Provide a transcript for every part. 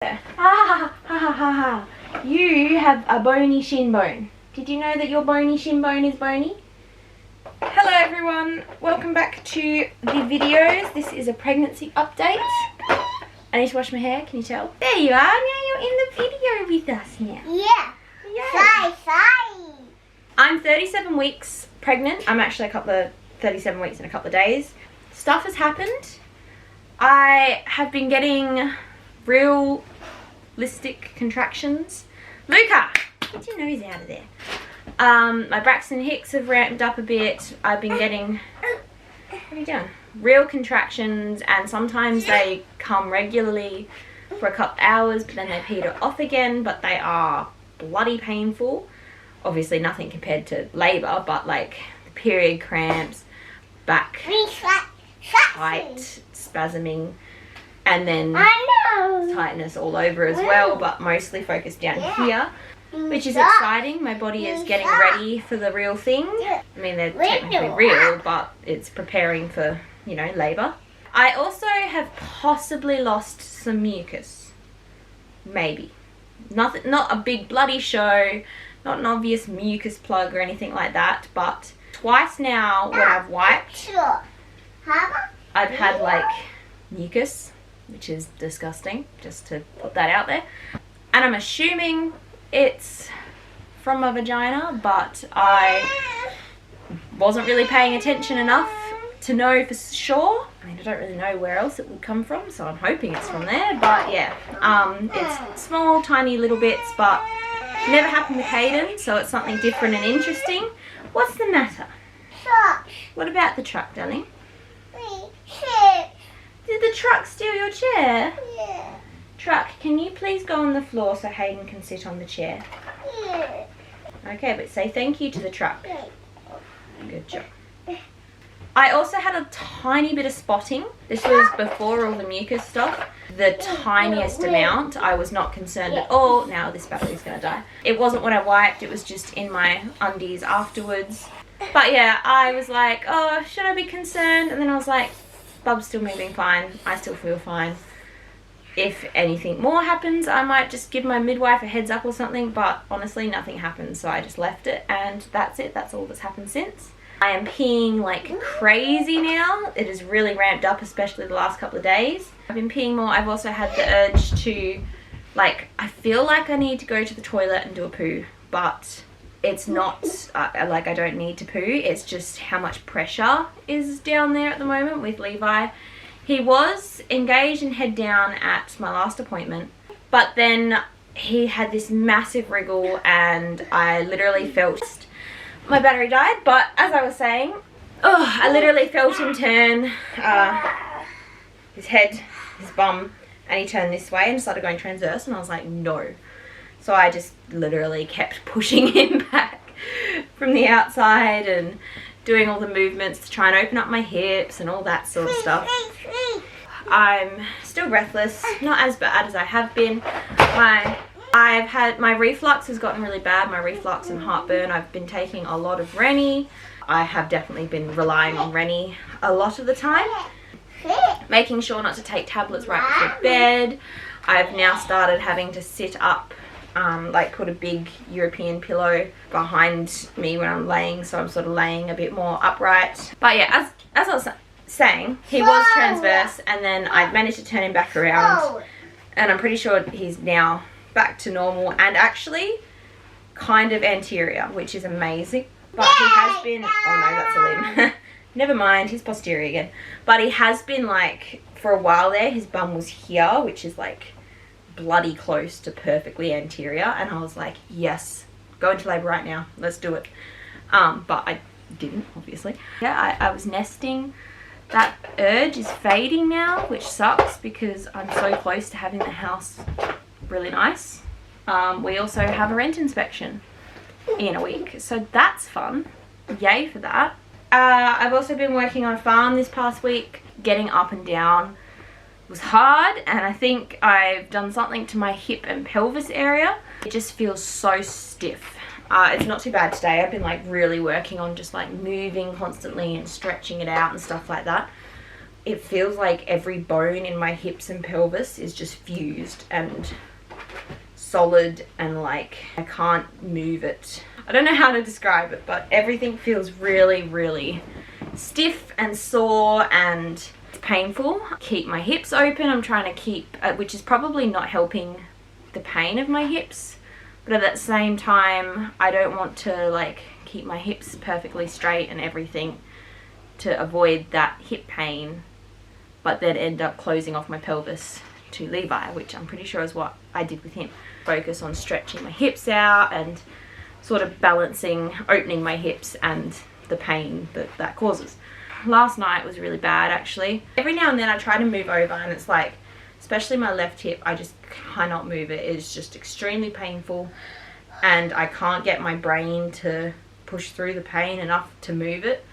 Ha ha ha ha ha ha. You have a bony shin bone. Did you know that your bony shin bone is bony? Hello everyone, welcome back to the videos. This is a pregnancy update. I need to wash my hair, can you tell? There you are, now you're in the video with us now. Yeah. Yay. Sorry. I'm 37 weeks pregnant. I'm actually 37 weeks in a couple of days. Stuff has happened. I have been getting realistic contractions. Luca, get your nose out of there. My Braxton Hicks have ramped up a bit. I've been getting, what are you doing? Real contractions, and sometimes they come regularly for a couple hours, but then they peter off again, but they are bloody painful. Obviously nothing compared to labour, but like the period cramps, back tight, spasming, and then tightness all over as well, but mostly focused down here, which is exciting. My body is getting ready for the real thing. I mean, they're technically real, but it's preparing for, you know, labour. I also have possibly lost some mucus. Maybe. Not a big bloody show, not an obvious mucus plug or anything like that, but twice now when I've wiped, I've had like mucus, which is disgusting, just to put that out there. And I'm assuming it's from my vagina, but I wasn't really paying attention enough to know for sure. I mean, I don't really know where else it would come from, so I'm hoping it's from there. But yeah, it's small, tiny little bits, but never happened with Hayden, so it's something different and interesting. What's the matter? What about the truck, darling? Did the truck steal your chair? Yeah. Truck, can you please go on the floor so Hayden can sit on the chair? Yeah. Okay, but say thank you to the truck. Good job. I also had a tiny bit of spotting. This was before all the mucus stuff. The tiniest amount. I was not concerned at all. Now this battery's going to die. It wasn't when I wiped. It was just in my undies afterwards. But yeah, I was like, oh, should I be concerned? And then I was like, Bub's still moving fine. I still feel fine. If anything more happens, I might just give my midwife a heads up or something. But honestly, nothing happened. So I just left it, and that's it. That's all that's happened since. I am peeing like crazy now. It has really ramped up, especially the last couple of days. I've been peeing more. I've also had the urge to, like, I feel like I need to go to the toilet and do a poo, but it's not like I don't need to poo. It's just how much pressure is down there at the moment with Levi. He was engaged and head down at my last appointment, but then he had this massive wriggle and I literally felt my battery died. But as I was saying, I literally felt him turn his head, his bum, and he turned this way and started going transverse, and I was like, no. So I just literally kept pushing him back from the outside and doing all the movements to try and open up my hips and all that sort of stuff. I'm still breathless, not as bad as I have been. My reflux has gotten really bad, my reflux and heartburn. I've been taking a lot of Rennie. I have definitely been relying on Rennie a lot of the time. Making sure not to take tablets right before bed. I've now started having to sit up, like put a big European pillow behind me when I'm laying, so I'm sort of laying a bit more upright. But yeah, as I was saying, he was transverse, and then I managed to turn him back around, and I'm pretty sure he's now back to normal and actually kind of anterior, which is amazing. But he has been, oh no, that's a limb. Never mind, he's posterior again. But he has been, like, for a while there, his bum was here, which is like bloody close to perfectly anterior, and I was like, yes, go into labour right now, let's do it. But I didn't, obviously. Yeah, I was nesting. That urge is fading now, which sucks because I'm so close to having the house really nice. We also have a rent inspection in a week, so that's fun. Yay for that. I've also been working on a farm this past week. Getting up and down was hard, and I think I've done something to my hip and pelvis area. It just feels so stiff. It's not too bad today. I've been like really working on just like moving constantly and stretching it out and stuff like that. it feels like every bone in my hips and pelvis is just fused and solid, and like I can't move it. I don't know how to describe it, but everything feels really, really stiff and sore, and it's painful. Keep my hips open. I'm trying to keep, which is probably not helping the pain of my hips, but at the same time I don't want to like keep my hips perfectly straight and everything to avoid that hip pain, but then end up closing off my pelvis to Levi, which I'm pretty sure is what I did with him. Focus on stretching my hips out and sort of balancing opening my hips and the pain that causes. Last night was really bad actually. Every now and then I try to move over and it's like, especially my left hip, I just cannot move it. It's just extremely painful, and I can't get my brain to push through the pain enough to move it,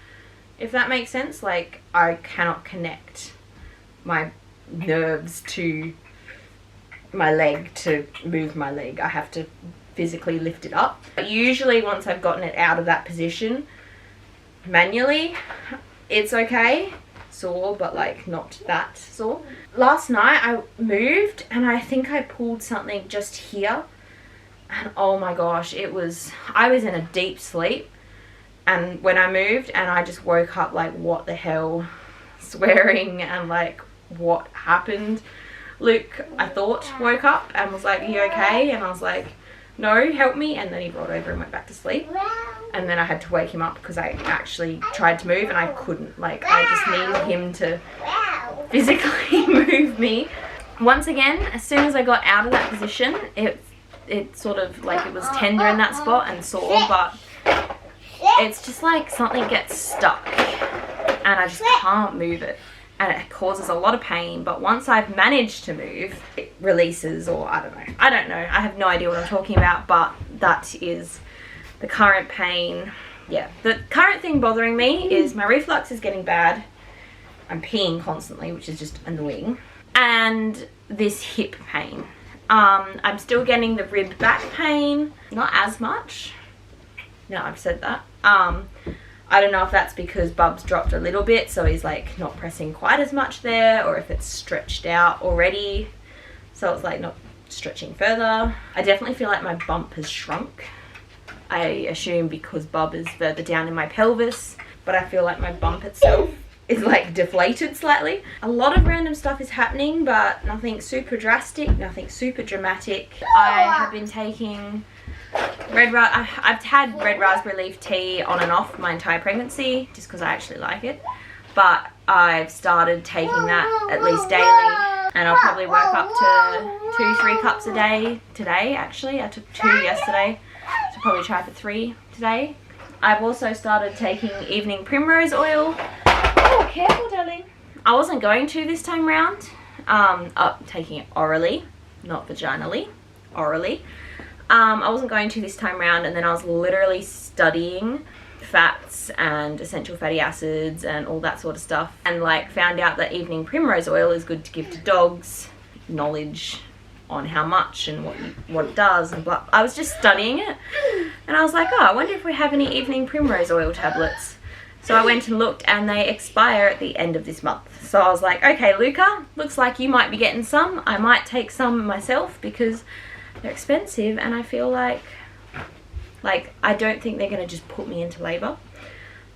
if that makes sense. Like, I cannot connect my nerves to my leg to move my leg. I have to physically lift it up. But usually once I've gotten it out of that position manually, it's okay. Sore, but like not that sore. Last night I moved and I think I pulled something just here, and oh my gosh, I was in a deep sleep, and when I moved and I just woke up like, what the hell, swearing and like, what happened? Luke, I thought, woke up and was like, are you okay? And I was like, no, help me. And then he rolled over and went back to sleep, and then I had to wake him up because I actually tried to move and I couldn't. Like, I just needed him to physically move me. Once again, as soon as I got out of that position, it sort of like, it was tender in that spot and sore, but it's just like something gets stuck and I just can't move it, and it causes a lot of pain. But once I've managed to move, it releases, or I don't know, I have no idea what I'm talking about, but that is the current pain. Yeah, the current thing bothering me is my reflux is getting bad. I'm peeing constantly, which is just annoying, and this hip pain. I'm still getting the rib back pain, not as much. No, I've said that. I don't know if that's because Bub's dropped a little bit, so he's like not pressing quite as much there, or if it's stretched out already, so it's like not stretching further. I definitely feel like my bump has shrunk. I assume because Bub is further down in my pelvis, but I feel like my bump itself is like deflated slightly. A lot of random stuff is happening, but nothing super drastic, nothing super dramatic. I have been taking I've had red raspberry leaf tea on and off my entire pregnancy just because I actually like it, but I've started taking that at least daily, and I'll probably work up to 2-3 cups a day today. Actually, I took 2 yesterday, so probably try for 3 today. I've also started taking evening primrose oil. Oh, careful, darling. I wasn't going to this time round. Taking it orally, not vaginally, orally. I wasn't going to this time round, and then I was literally studying fats and essential fatty acids and all that sort of stuff, and like found out that evening primrose oil is good to give to dogs, knowledge on how much and what it does and blah. I was just studying it, and I was like, oh, I wonder if we have any evening primrose oil tablets. So I went and looked, and they expire at the end of this month. So I was like, okay, Luca, looks like you might be getting some. I might take some myself because they're expensive, and I feel like I don't think they're going to just put me into labour.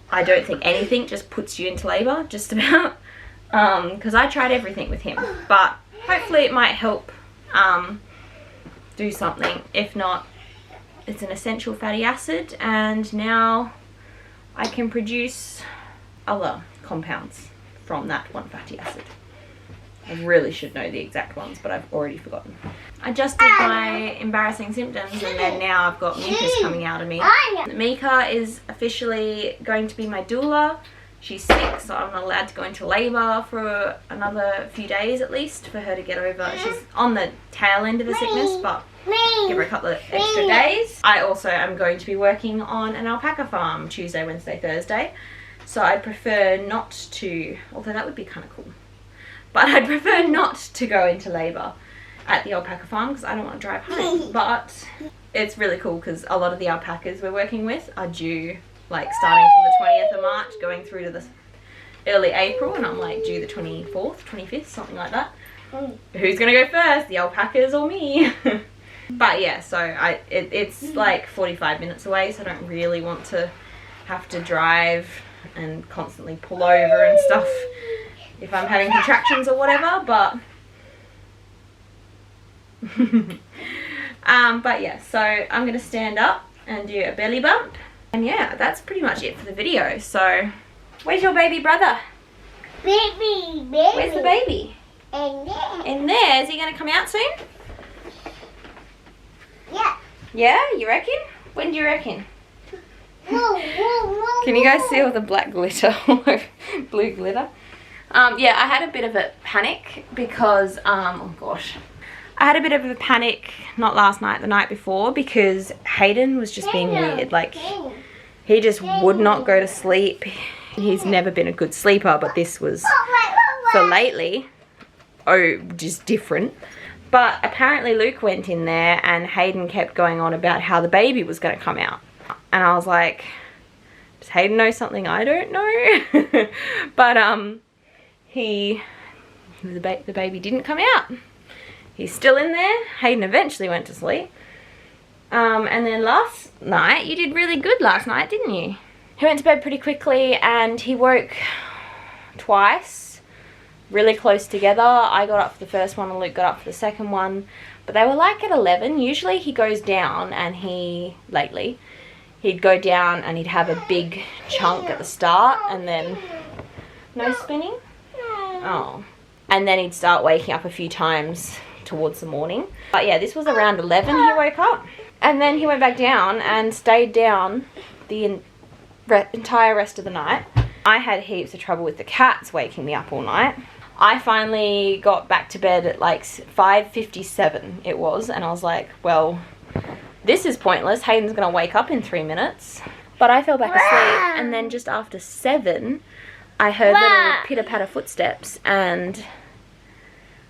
I don't think anything just puts you into labour, just about, because I tried everything with him, but hopefully it might help do something. If not, it's an essential fatty acid, and now I can produce other compounds from that one fatty acid. I really should know the exact ones, but I've already forgotten. I just did my embarrassing symptoms, and then now I've got mucus coming out of me. Mika is officially going to be my doula. She's 6, so I'm not allowed to go into labour for another few days at least for her to get over. She's on the tail end of the sickness, but give her a couple of extra days. I also am going to be working on an alpaca farm Tuesday, Wednesday, Thursday. So I'd prefer not to, although that would be kind of cool. But I'd prefer not to go into labour at the alpaca farm because I don't want to drive home. But it's really cool because a lot of the alpacas we're working with are due like starting from the 20th of March going through to the early April, and I'm like due the 24th, 25th, something like that. Who's gonna go first, the alpacas or me? But yeah, so it's like 45 minutes away, so I don't really want to have to drive and constantly pull over and stuff if I'm having contractions or whatever, but but yeah, so I'm gonna stand up and do a belly bump, and yeah, that's pretty much it for the video. So where's your baby brother? Baby. Where's the baby? And there. In there. Is he gonna come out soon? Yeah. Yeah, you reckon? When do you reckon? Whoa. Can you guys see all the black glitter, blue glitter? Yeah, I had a bit of a panic because, oh gosh. I had a bit of a panic, not last night, the night before, because Hayden was just being weird. Like, he just would not go to sleep. He's never been a good sleeper, but this was, for lately, just different. But apparently Luke went in there and Hayden kept going on about how the baby was going to come out. And I was like, does Hayden know something I don't know? But the baby didn't come out. He's still in there. Hayden eventually went to sleep. And then last night, you did really good last night, didn't you? He went to bed pretty quickly and he woke twice, really close together. I got up for the first one and Luke got up for the second one. But they were like at 11. Usually he goes down and lately, he'd go down and he'd have a big chunk at the start and then, no spinning? Oh. And then he'd start waking up a few times towards the morning. But yeah, this was around 11 he woke up. And then he went back down and stayed down the entire rest of the night. I had heaps of trouble with the cats waking me up all night. I finally got back to bed at like 5:57 it was, and I was like, well, this is pointless. Hayden's gonna wake up in 3 minutes. But I fell back asleep, and then just after 7, I heard little pitter-patter footsteps, and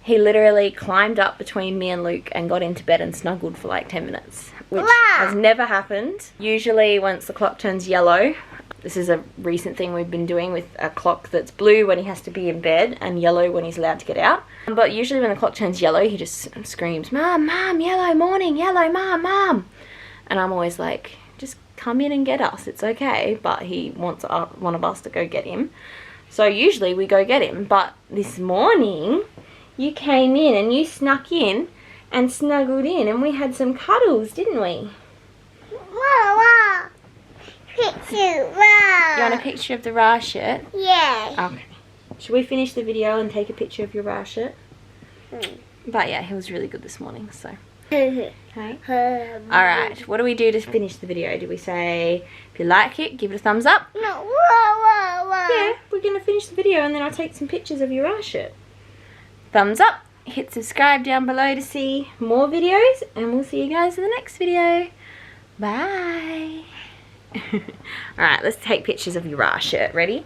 he literally climbed up between me and Luke and got into bed and snuggled for like 10 minutes, which has never happened. Usually once the clock turns yellow, this is a recent thing we've been doing with a clock that's blue when he has to be in bed and yellow when he's allowed to get out. But usually when the clock turns yellow, he just screams, "Mom, Mom, yellow, morning, yellow, Mom, Mom." And I'm always like, just come in and get us, it's okay. But he wants one of us to go get him. So usually we go get him. But this morning, you came in and you snuck in and snuggled in and we had some cuddles, didn't we? Wow. Picture, wow. You want a picture of the Ra shirt? Yeah. Okay. Should we finish the video and take a picture of your Ra shirt? But yeah, he was really good this morning, so. Okay. Alright, what do we do to finish the video? Do we say, if you like it, give it a thumbs up? No, wow. Yeah, we're going to finish the video and then I'll take some pictures of your Ra shirt. Thumbs up, hit subscribe down below to see more videos, and we'll see you guys in the next video. Bye. Alright, let's take pictures of your Ra shirt. Ready?